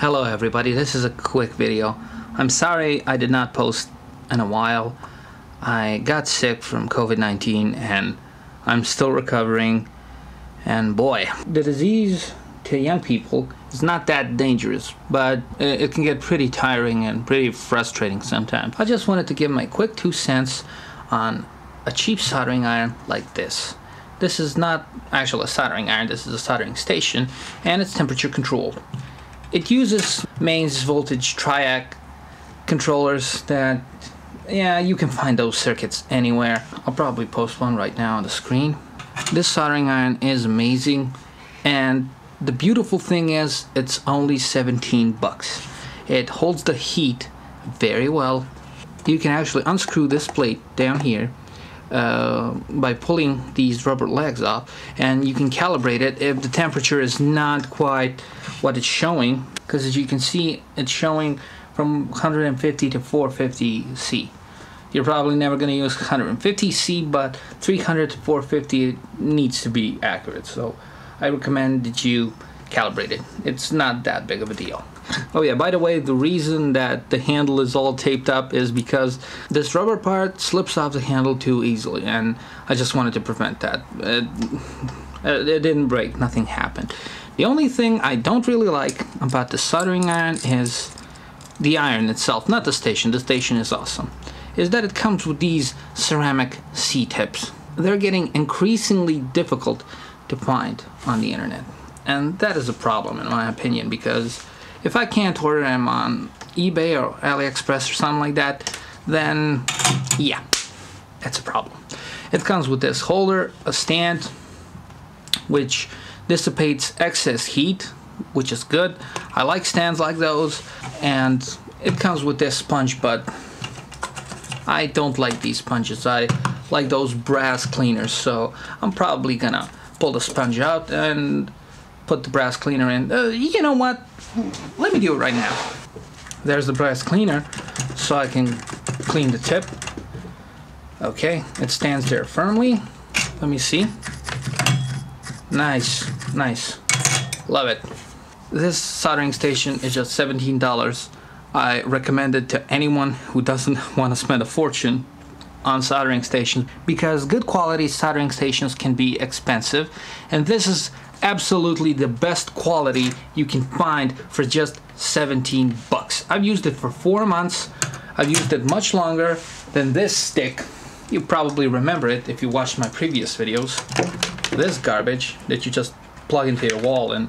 Hello everybody, this is a quick video. I'm sorry I did not post in a while. I got sick from COVID-19 and I'm still recovering, and boy, the disease to young people is not that dangerous, but it can get pretty tiring and pretty frustrating sometimes. I just wanted to give my quick 2 cents on a cheap soldering iron like this. This is not actually a soldering iron, this is a soldering station, and it's temperature controlled. It uses mains voltage triac controllers that, yeah, you can find those circuits anywhere. I'll probably post one right now on the screen. This soldering iron is amazing, and the beautiful thing is it's only 17 bucks. It holds the heat very well. You can actually unscrew this plate down here by pulling these rubber legs off, and you can calibrate it if the temperature is not quite what it's showing, because as you can see it's showing from 150 to 450 C. You're probably never going to use 150 C, but 300 to 450 needs to be accurate, so I recommend that you calibrate it. It's not that big of a deal. Oh yeah, by the way, the reason that the handle is all taped up is because this rubber part slips off the handle too easily, and I just wanted to prevent that. It didn't break, nothing happened. The only thing I don't really like about the soldering iron is the iron itself, not the station. The station is awesome. Is that it comes with these ceramic C-tips. They're getting increasingly difficult to find on the internet, and that is a problem in my opinion, because if I can't order them on eBay or AliExpress or something like that, then yeah, that's a problem. It comes with this holder, a stand, which dissipates excess heat, which is good. I like stands like those, and it comes with this sponge, but I don't like these sponges. I like those brass cleaners, so I'm probably gonna pull the sponge out and put the brass cleaner in. You know what? Let me do it right now. There's the brass cleaner, so I can clean the tip. Okay, it stands there firmly. Let me see. Nice, nice. Love it. This soldering station is just $17. I recommend it to anyone who doesn't want to spend a fortune on soldering stations, because good quality soldering stations can be expensive, and this is absolutely the best quality you can find for just 17 bucks. I've used it for 4 months. I've used it much longer than this stick. You probably remember it if you watched my previous videos. This garbage that you just plug into your wall and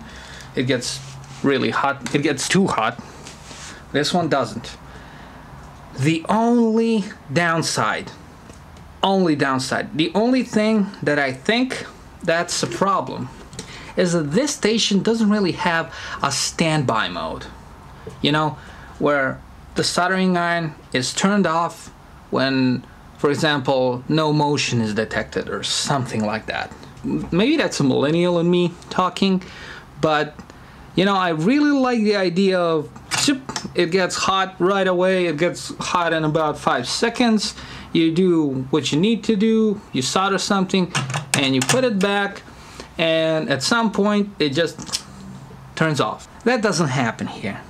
it gets really hot. It gets too hot. This one doesn't. The only downside, the only thing that I think that's a problem is that this station doesn't really have a standby mode. You know, where the soldering iron is turned off when, for example, no motion is detected or something like that. Maybe that's a millennial in me talking, but you know, I really like the idea of it gets hot right away. It gets hot in about 5 seconds. You do what you need to do. You solder something and you put it back, and at some point it just turns off. That doesn't happen here.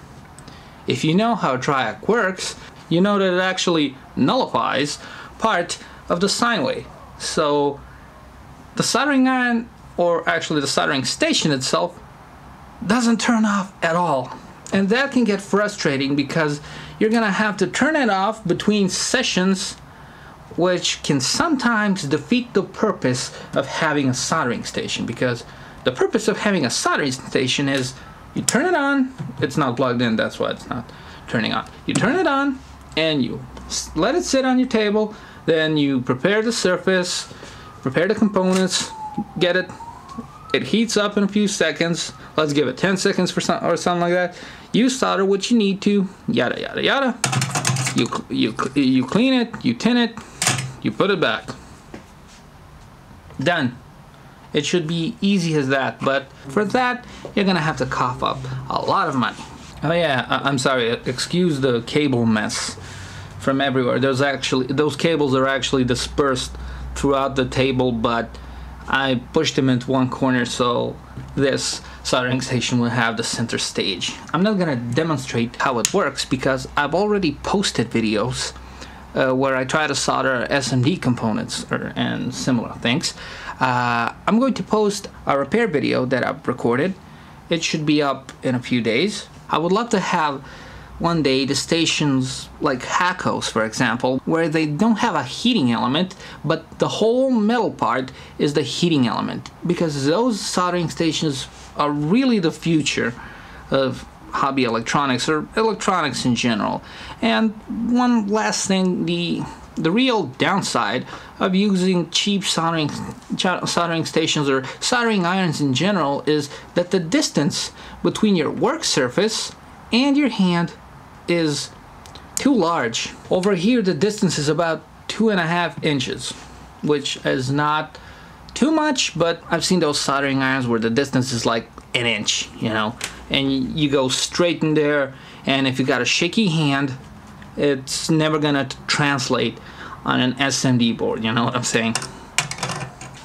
If you know how triac works, you know that it actually nullifies part of the sine wave. So the soldering iron, or actually the soldering station itself, doesn't turn off at all. And that can get frustrating because you're gonna have to turn it off between sessions, which can sometimes defeat the purpose of having a soldering station, because the purpose of having a soldering station is you turn it on, it's not plugged in, that's why it's not turning on. You turn it on and you let it sit on your table, then you prepare the surface, prepare the components, get it, it heats up in a few seconds. Let's give it 10 seconds for or something like that. You solder what you need to, yada yada yada. You clean it, you tin it, you put it back. Done. It should be easy as that, but for that you're gonna have to cough up a lot of money. Oh yeah, I'm sorry, excuse the cable mess from everywhere. Those cables are actually dispersed throughout the table, but I pushed them into one corner so this soldering station will have the center stage. I'm not gonna demonstrate how it works because I've already posted videos where I try to solder SMD components and similar things. I'm going to post a repair video that I've recorded. It should be up in a few days. I would love to have one day the stations like Hackos, for example, where they don't have a heating element, but the whole metal part is the heating element, because those soldering stations are really the future of hobby electronics or electronics in general. And one last thing, the real downside of using cheap soldering stations or soldering irons in general is that the distance between your work surface and your hand is too large. Over here the distance is about 2.5 inches, which is not too much, but I've seen those soldering irons where the distance is like an inch, you know, and you go straight in there, and if you got a shaky hand, it's never gonna translate on an SMD board, you know what I'm saying?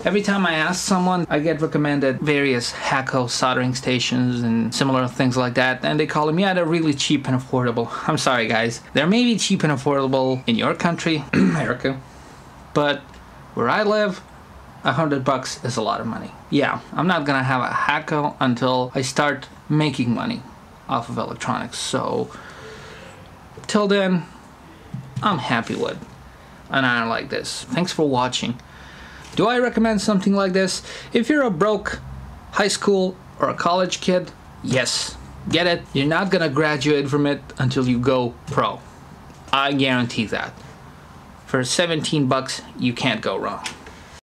Every time I ask someone, I get recommended various Hacko soldering stations and similar things like that, and they call them, yeah, they're really cheap and affordable. I'm sorry guys, they're maybe cheap and affordable in your country, America, but where I live, $100 is a lot of money. Yeah, I'm not gonna have a Hacko until I start making money off of electronics, so till then, I'm happy with an iron like this. Thanks for watching. Do I recommend something like this? If you're a broke high school or a college kid, yes, get it. You're not gonna graduate from it until you go pro. I guarantee that. For $17, you can't go wrong.